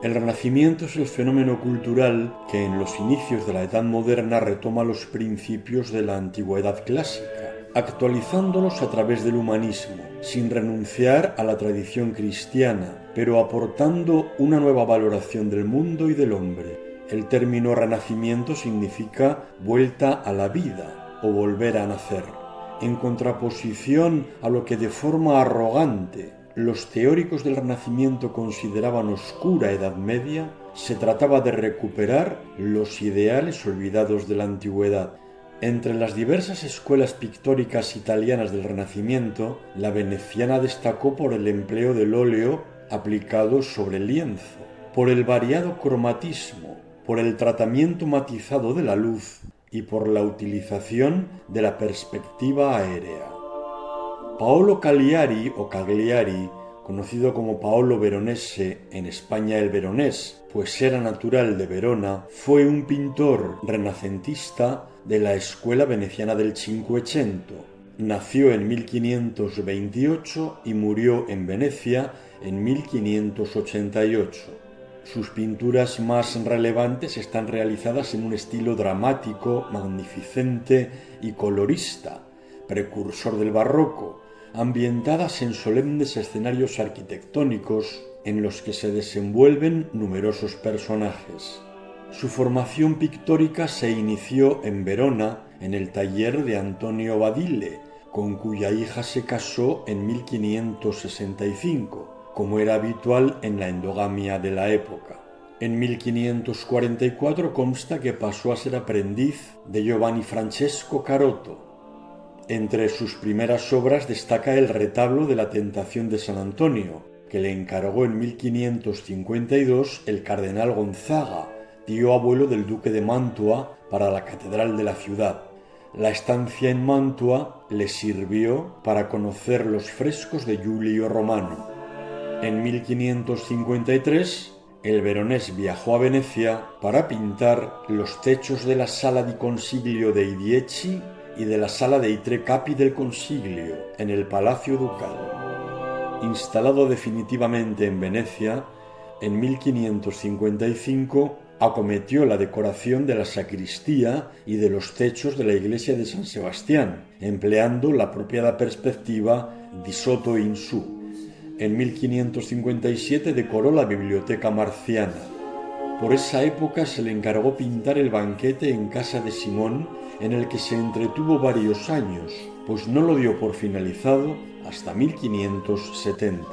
El Renacimiento es el fenómeno cultural que en los inicios de la Edad Moderna retoma los principios de la antigüedad clásica, actualizándolos a través del humanismo, sin renunciar a la tradición cristiana, pero aportando una nueva valoración del mundo y del hombre. El término Renacimiento significa vuelta a la vida o volver a nacer, en contraposición a lo que de forma arrogante los teóricos del Renacimiento consideraban oscura Edad Media. Se trataba de recuperar los ideales olvidados de la antigüedad. Entre las diversas escuelas pictóricas italianas del Renacimiento, la veneciana destacó por el empleo del óleo aplicado sobre el lienzo, por el variado cromatismo, por el tratamiento matizado de la luz y por la utilización de la perspectiva aérea. Paolo Cagliari o Cagliari, conocido como Paolo Veronese, en España el Veronés, pues era natural de Verona, fue un pintor renacentista de la escuela veneciana del Cinquecento. Nació en 1528 y murió en Venecia en 1588. Sus pinturas más relevantes están realizadas en un estilo dramático, magnificente y colorista, precursor del barroco, ambientadas en solemnes escenarios arquitectónicos en los que se desenvuelven numerosos personajes. Su formación pictórica se inició en Verona, en el taller de Antonio Badile, con cuya hija se casó en 1565, como era habitual en la endogamia de la época. En 1544 consta que pasó a ser aprendiz de Giovanni Francesco Carotto. Entre sus primeras obras destaca el retablo de la Tentación de San Antonio, que le encargó en 1552 el cardenal Gonzaga, tío abuelo del duque de Mantua, para la catedral de la ciudad. La estancia en Mantua le sirvió para conocer los frescos de Giulio Romano. En 1553, el veronés viajó a Venecia para pintar los techos de la Sala di Consiglio dei Dieci y de la Sala dei Tre Capi del Consiglio, en el Palacio Ducal. Instalado definitivamente en Venecia, en 1555 acometió la decoración de la sacristía y de los techos de la iglesia de San Sebastián, empleando la apropiada perspectiva di sotto in su. En 1557 decoró la Biblioteca Marciana. Por esa época se le encargó pintar el banquete en casa de Simón, en el que se entretuvo varios años, pues no lo dio por finalizado hasta 1570.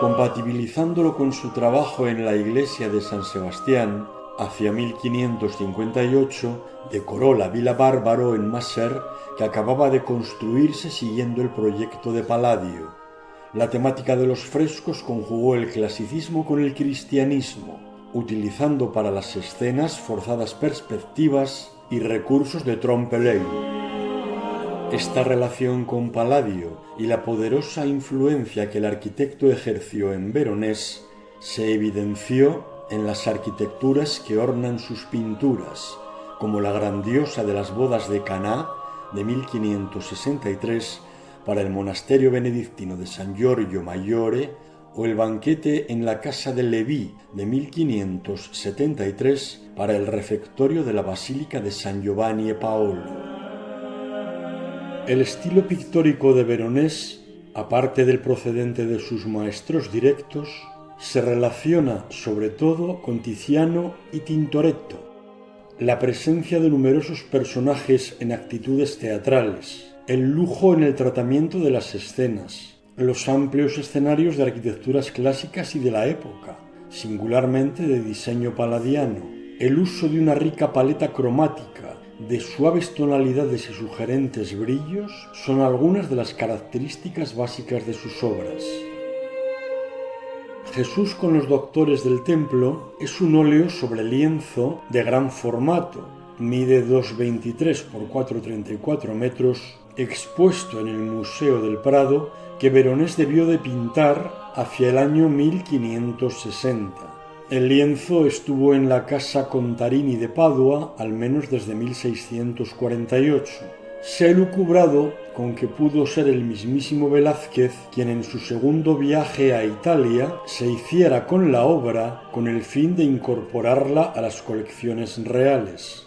Compatibilizándolo con su trabajo en la iglesia de San Sebastián, hacia 1558 decoró la Villa Bárbaro en Macer, que acababa de construirse siguiendo el proyecto de Palladio. La temática de los frescos conjugó el clasicismo con el cristianismo, utilizando para las escenas forzadas perspectivas y recursos de trompe-l'œil. Esta relación con Palladio y la poderosa influencia que el arquitecto ejerció en Veronés se evidenció en las arquitecturas que ornan sus pinturas, como la grandiosa de las bodas de Caná de 1563 para el monasterio benedictino de San Giorgio Maggiore, o el banquete en la casa de Leví de 1573 para el refectorio de la Basílica de San Giovanni e Paolo. El estilo pictórico de Veronés, aparte del procedente de sus maestros directos, se relaciona sobre todo con Tiziano y Tintoretto. La presencia de numerosos personajes en actitudes teatrales, el lujo en el tratamiento de las escenas, los amplios escenarios de arquitecturas clásicas y de la época, singularmente de diseño palladiano, el uso de una rica paleta cromática, de suaves tonalidades y sugerentes brillos, son algunas de las características básicas de sus obras. Jesús con los doctores del templo es un óleo sobre lienzo de gran formato, mide 2,23 por 4,34 metros, expuesto en el Museo del Prado, que Veronés debió de pintar hacia el año 1560. El lienzo estuvo en la casa Contarini de Padua al menos desde 1648. Se ha elucubrado con que pudo ser el mismísimo Velázquez quien en su segundo viaje a Italia se hiciera con la obra con el fin de incorporarla a las colecciones reales.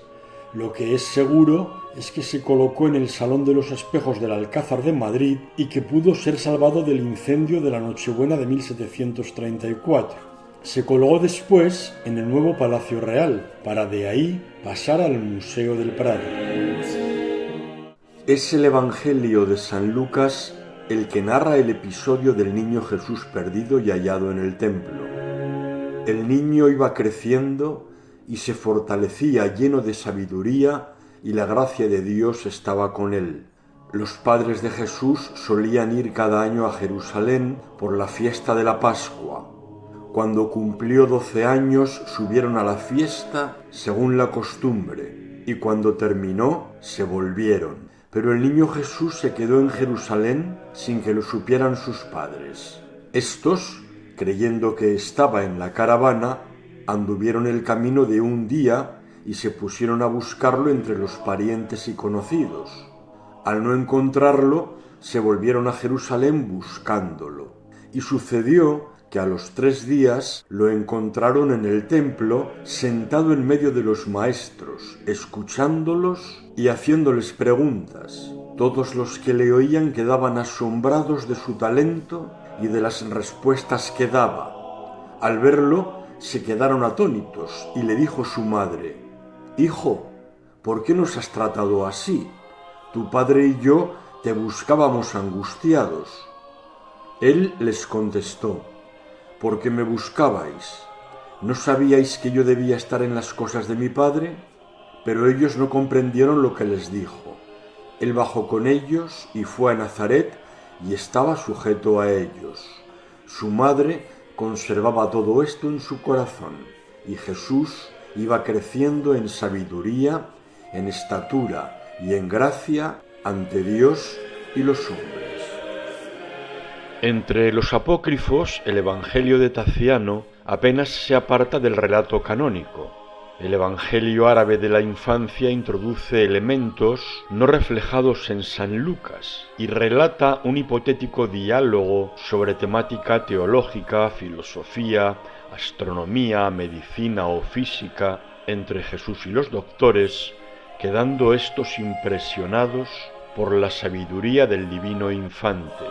Lo que es seguro es que se colocó en el Salón de los Espejos del Alcázar de Madrid y que pudo ser salvado del incendio de la Nochebuena de 1734. Se colgó después en el nuevo Palacio Real, para de ahí pasar al Museo del Prado. Es el Evangelio de San Lucas el que narra el episodio del niño Jesús perdido y hallado en el templo. El niño iba creciendo y se fortalecía lleno de sabiduría y la gracia de Dios estaba con él. Los padres de Jesús solían ir cada año a Jerusalén por la fiesta de la Pascua. Cuando cumplió 12 años subieron a la fiesta según la costumbre y cuando terminó se volvieron. Pero el niño Jesús se quedó en Jerusalén sin que lo supieran sus padres. Estos, creyendo que estaba en la caravana, anduvieron el camino de un día y se pusieron a buscarlo entre los parientes y conocidos. Al no encontrarlo, se volvieron a Jerusalén buscándolo. Y sucedió que a los 3 días lo encontraron en el templo sentado en medio de los maestros, escuchándolos y haciéndoles preguntas. Todos los que le oían quedaban asombrados de su talento y de las respuestas que daba. Al verlo, se quedaron atónitos y le dijo su madre: «Hijo, ¿por qué nos has tratado así? Tu padre y yo te buscábamos angustiados». Él les contestó: «¿Por qué me buscabais? ¿No sabíais que yo debía estar en las cosas de mi padre?». Pero ellos no comprendieron lo que les dijo. Él bajó con ellos y fue a Nazaret y estaba sujeto a ellos. Su madre conservaba todo esto en su corazón y Jesús iba creciendo en sabiduría, en estatura y en gracia ante Dios y los hombres. Entre los apócrifos, el Evangelio de Taciano apenas se aparta del relato canónico. El Evangelio árabe de la infancia introduce elementos no reflejados en San Lucas y relata un hipotético diálogo sobre temática teológica, filosofía, astronomía, medicina o física entre Jesús y los doctores, quedando estos impresionados por la sabiduría del divino infante.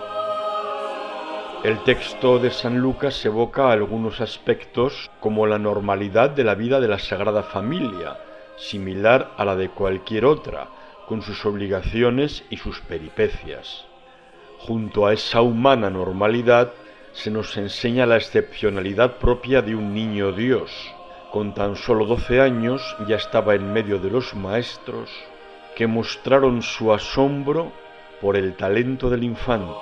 El texto de San Lucas evoca algunos aspectos como la normalidad de la vida de la Sagrada Familia, similar a la de cualquier otra, con sus obligaciones y sus peripecias. Junto a esa humana normalidad se nos enseña la excepcionalidad propia de un niño Dios. Con tan solo 12 años ya estaba en medio de los maestros que mostraron su asombro por el talento del infante.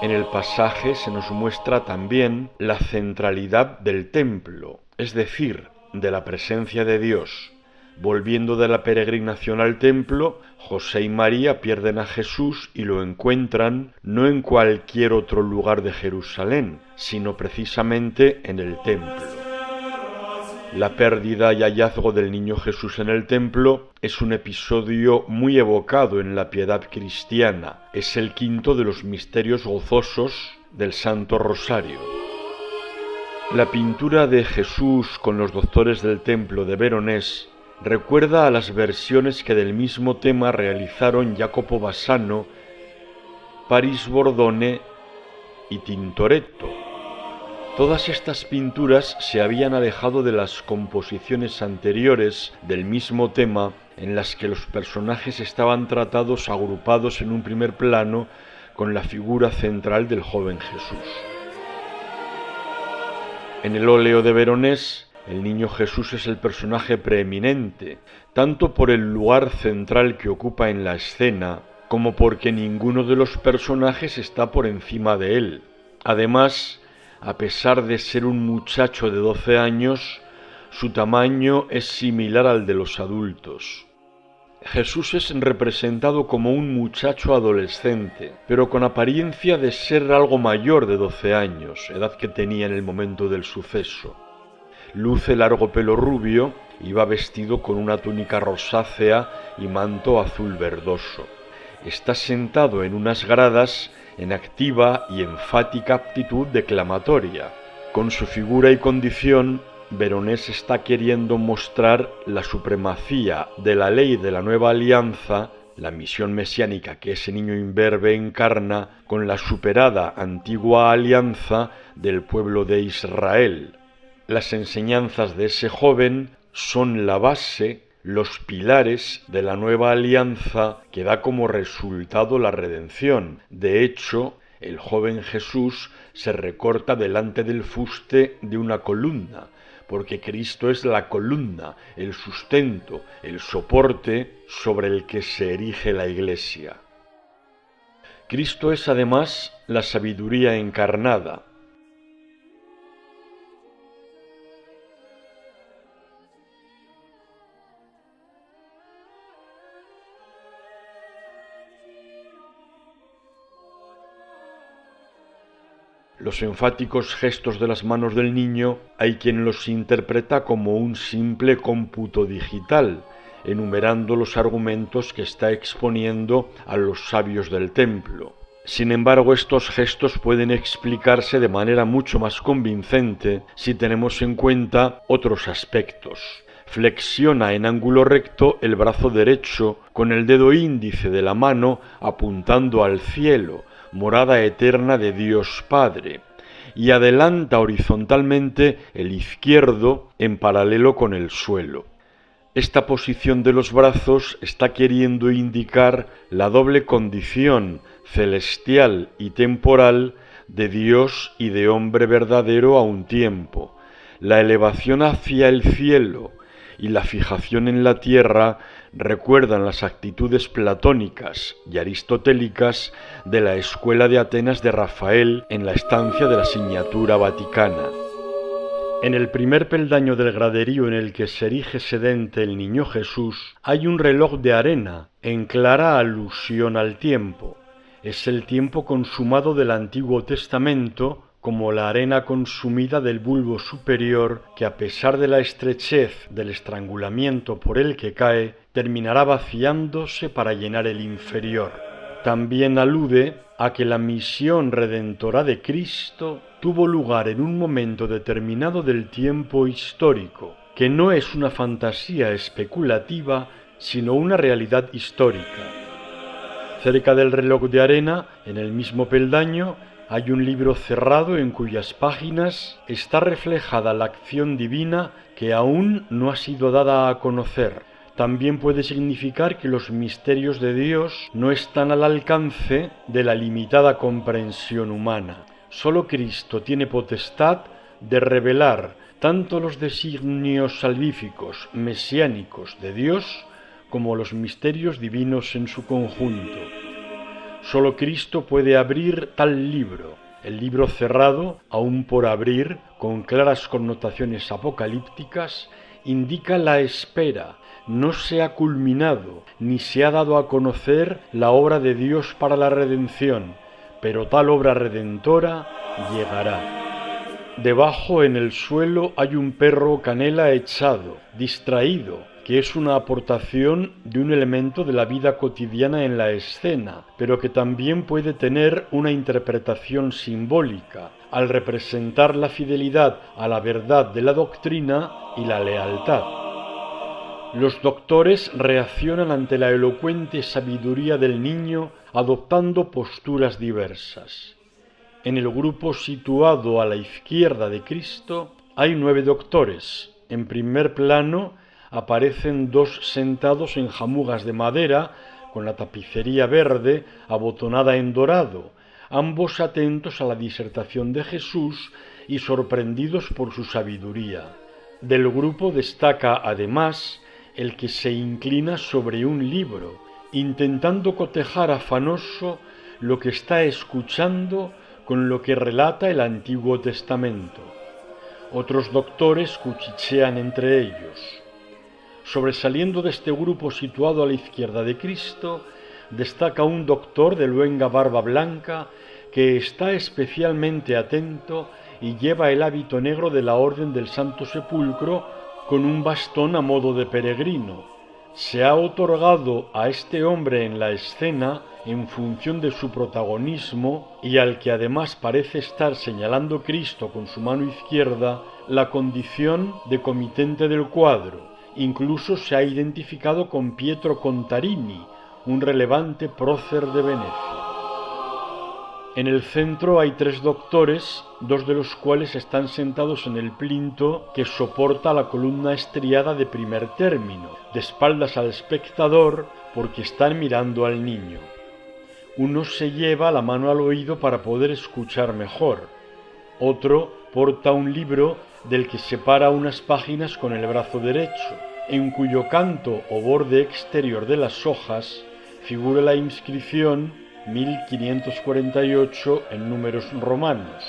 En el pasaje se nos muestra también la centralidad del templo, es decir, de la presencia de Dios. Volviendo de la peregrinación al templo, José y María pierden a Jesús y lo encuentran no en cualquier otro lugar de Jerusalén, sino precisamente en el templo. La pérdida y hallazgo del niño Jesús en el templo es un episodio muy evocado en la piedad cristiana. Es el quinto de los misterios gozosos del Santo Rosario. La pintura de Jesús con los doctores del templo de Veronés recuerda a las versiones que del mismo tema realizaron Jacopo Bassano, Paris Bordone y Tintoretto. Todas estas pinturas se habían alejado de las composiciones anteriores del mismo tema, en las que los personajes estaban tratados agrupados en un primer plano con la figura central del joven Jesús. En el óleo de Veronés, el niño Jesús es el personaje preeminente, tanto por el lugar central que ocupa en la escena, como porque ninguno de los personajes está por encima de él. Además, a pesar de ser un muchacho de 12 años, su tamaño es similar al de los adultos. Jesús es representado como un muchacho adolescente, pero con apariencia de ser algo mayor de 12 años, edad que tenía en el momento del suceso. Luce largo pelo rubio Iba vestido con una túnica rosácea y manto azul verdoso. Está sentado en unas gradas en activa y enfática aptitud declamatoria. Con su figura y condición, Veronés está queriendo mostrar la supremacía de la ley de la nueva alianza, la misión mesiánica que ese niño imberbe encarna, con la superada antigua alianza del pueblo de Israel. Las enseñanzas de ese joven son la base, los pilares de la nueva alianza que da como resultado la redención. De hecho, el joven Jesús se recorta delante del fuste de una columna, porque Cristo es la columna, el sustento, el soporte sobre el que se erige la Iglesia. Cristo es además la sabiduría encarnada. Los enfáticos gestos de las manos del niño hay quien los interpreta como un simple cómputo digital, enumerando los argumentos que está exponiendo a los sabios del templo. Sin embargo, estos gestos pueden explicarse de manera mucho más convincente si tenemos en cuenta otros aspectos. Flexiona en ángulo recto el brazo derecho con el dedo índice de la mano apuntando al cielo, morada eterna de Dios Padre, y adelanta horizontalmente el izquierdo en paralelo con el suelo. Esta posición de los brazos está queriendo indicar la doble condición celestial y temporal de Dios y de hombre verdadero a un tiempo, la elevación hacia el cielo y la fijación en la tierra recuerdan las actitudes platónicas y aristotélicas de la escuela de Atenas de Rafael en la estancia de la Signatura Vaticana. En el primer peldaño del graderío en el que se erige sedente el niño Jesús hay un reloj de arena en clara alusión al tiempo. Es el tiempo consumado del Antiguo Testamento, como la arena consumida del bulbo superior que, a pesar de la estrechez del estrangulamiento por el que cae, terminará vaciándose para llenar el inferior. También alude a que la misión redentora de Cristo tuvo lugar en un momento determinado del tiempo histórico, que no es una fantasía especulativa, sino una realidad histórica. Cerca del reloj de arena, en el mismo peldaño, hay un libro cerrado en cuyas páginas está reflejada la acción divina que aún no ha sido dada a conocer. También puede significar que los misterios de Dios no están al alcance de la limitada comprensión humana. Solo Cristo tiene potestad de revelar tanto los designios salvíficos, mesiánicos de Dios, como los misterios divinos en su conjunto. Solo Cristo puede abrir tal libro. El libro cerrado, aún por abrir, con claras connotaciones apocalípticas, indica la espera. No se ha culminado, ni se ha dado a conocer la obra de Dios para la redención, pero tal obra redentora llegará. Debajo en el suelo hay un perro canela echado, distraído, que es una aportación de un elemento de la vida cotidiana en la escena, pero que también puede tener una interpretación simbólica, al representar la fidelidad a la verdad de la doctrina y la lealtad. Los doctores reaccionan ante la elocuente sabiduría del niño adoptando posturas diversas. En el grupo situado a la izquierda de Cristo hay 9 doctores. En primer plano aparecen 2 sentados en jamugas de madera con la tapicería verde abotonada en dorado, ambos atentos a la disertación de Jesús y sorprendidos por su sabiduría. Del grupo destaca además el que se inclina sobre un libro, intentando cotejar afanoso lo que está escuchando con lo que relata el Antiguo Testamento. Otros doctores cuchichean entre ellos. Sobresaliendo de este grupo situado a la izquierda de Cristo, destaca un doctor de luenga barba blanca que está especialmente atento y lleva el hábito negro de la Orden del Santo Sepulcro con un bastón a modo de peregrino. Se ha otorgado a este hombre en la escena, en función de su protagonismo, y al que además parece estar señalando Cristo con su mano izquierda, la condición de comitente del cuadro. Incluso se ha identificado con Pietro Contarini, un relevante prócer de Venecia. En el centro hay 3 doctores, 2 de los cuales están sentados en el plinto que soporta la columna estriada de primer término, de espaldas al espectador porque están mirando al niño. Uno se lleva la mano al oído para poder escuchar mejor. Otro porta un libro del que separa unas páginas con el brazo derecho, en cuyo canto o borde exterior de las hojas figura la inscripción 1548 en números romanos.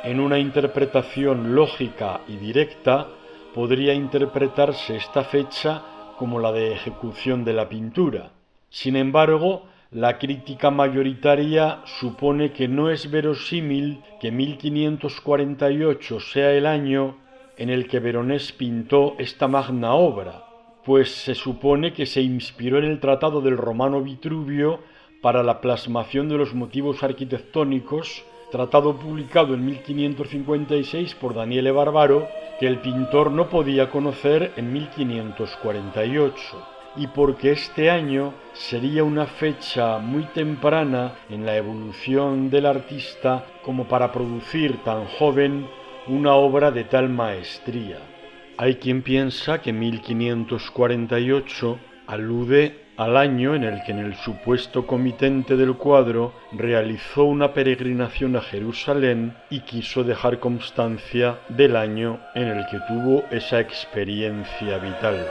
En una interpretación lógica y directa podría interpretarse esta fecha como la de ejecución de la pintura. Sin embargo, la crítica mayoritaria supone que no es verosímil que 1548 sea el año en el que Veronés pintó esta magna obra, pues se supone que se inspiró en el tratado del romano Vitruvio para la plasmación de los motivos arquitectónicos, tratado publicado en 1556 por Daniele Barbaro, que el pintor no podía conocer en 1548, y porque este año sería una fecha muy temprana en la evolución del artista como para producir tan joven una obra de tal maestría. Hay quien piensa que 1548 alude al año en el que el supuesto comitente del cuadro realizó una peregrinación a Jerusalén y quiso dejar constancia del año en el que tuvo esa experiencia vital.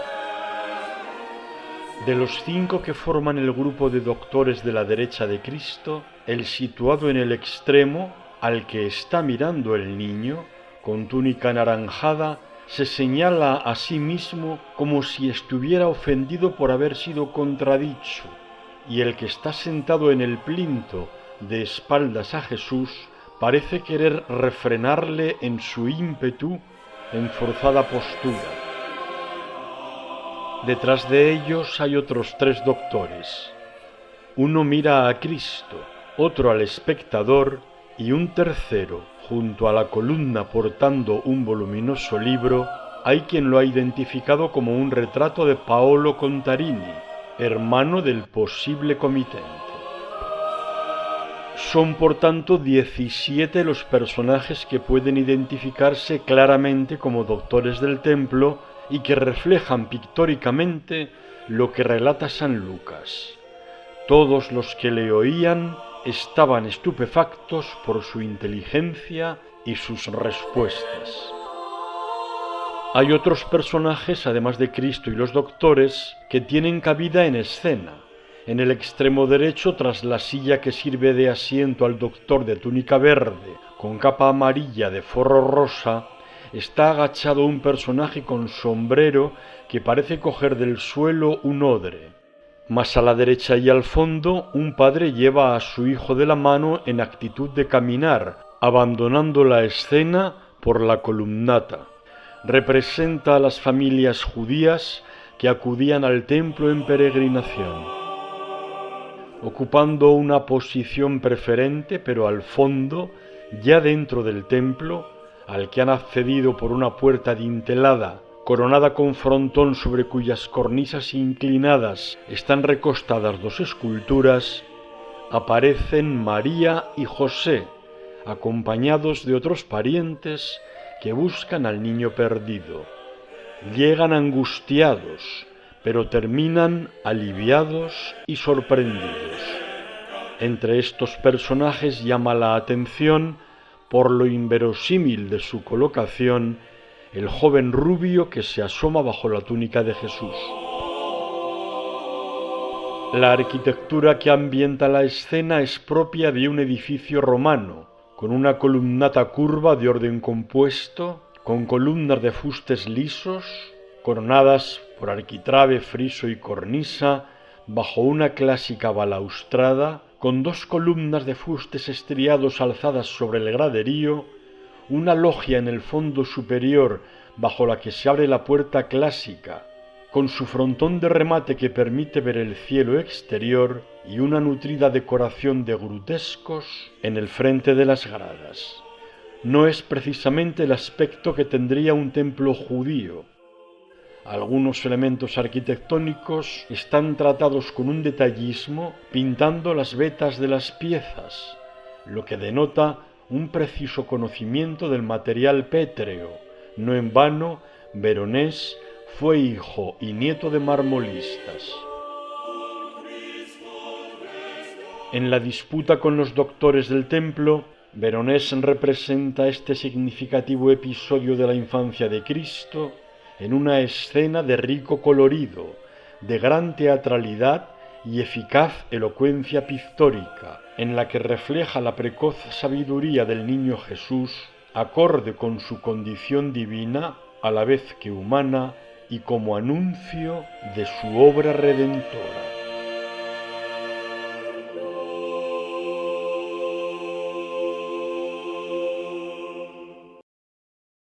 De los 5 que forman el grupo de doctores de la derecha de Cristo, el situado en el extremo, al que está mirando el niño, con túnica anaranjada, se señala a sí mismo como si estuviera ofendido por haber sido contradicho, y el que está sentado en el plinto, de espaldas a Jesús, parece querer refrenarle en su ímpetu, en forzada postura. Detrás de ellos hay otros 3 doctores. Uno mira a Cristo, otro al espectador y un tercero, junto a la columna portando un voluminoso libro, hay quien lo ha identificado como un retrato de Paolo Contarini, hermano del posible comitente. Son por tanto 17 los personajes que pueden identificarse claramente como doctores del templo y que reflejan pictóricamente lo que relata San Lucas. Todos los que le oían estaban estupefactos por su inteligencia y sus respuestas. Hay otros personajes, además de Cristo y los doctores, que tienen cabida en escena. En el extremo derecho, tras la silla que sirve de asiento al doctor de túnica verde, con capa amarilla de forro rosa, está agachado un personaje con sombrero que parece coger del suelo un odre. Más a la derecha y al fondo, un padre lleva a su hijo de la mano en actitud de caminar, abandonando la escena por la columnata. Representa a las familias judías que acudían al templo en peregrinación. Ocupando una posición preferente, pero al fondo, ya dentro del templo, al que han accedido por una puerta dintelada, coronada con frontón sobre cuyas cornisas inclinadas están recostadas 2 esculturas, aparecen María y José, acompañados de otros parientes que buscan al niño perdido. Llegan angustiados, pero terminan aliviados y sorprendidos. Entre estos personajes llama la atención, por lo inverosímil de su colocación, el joven rubio que se asoma bajo la túnica de Jesús. La arquitectura que ambienta la escena es propia de un edificio romano, con una columnata curva de orden compuesto, con columnas de fustes lisos, coronadas por arquitrabe, friso y cornisa, bajo una clásica balaustrada, con 2 columnas de fustes estriados alzadas sobre el graderío, una logia en el fondo superior bajo la que se abre la puerta clásica, con su frontón de remate que permite ver el cielo exterior y una nutrida decoración de grutescos en el frente de las gradas. No es precisamente el aspecto que tendría un templo judío. Algunos elementos arquitectónicos están tratados con un detallismo pintando las vetas de las piezas, lo que denota un preciso conocimiento del material pétreo. No en vano, Veronés fue hijo y nieto de marmolistas. En la disputa con los doctores del templo, Veronés representa este significativo episodio de la infancia de Cristo en una escena de rico colorido, de gran teatralidad y eficaz elocuencia pictórica, en la que refleja la precoz sabiduría del niño Jesús, acorde con su condición divina, a la vez que humana, y como anuncio de su obra redentora.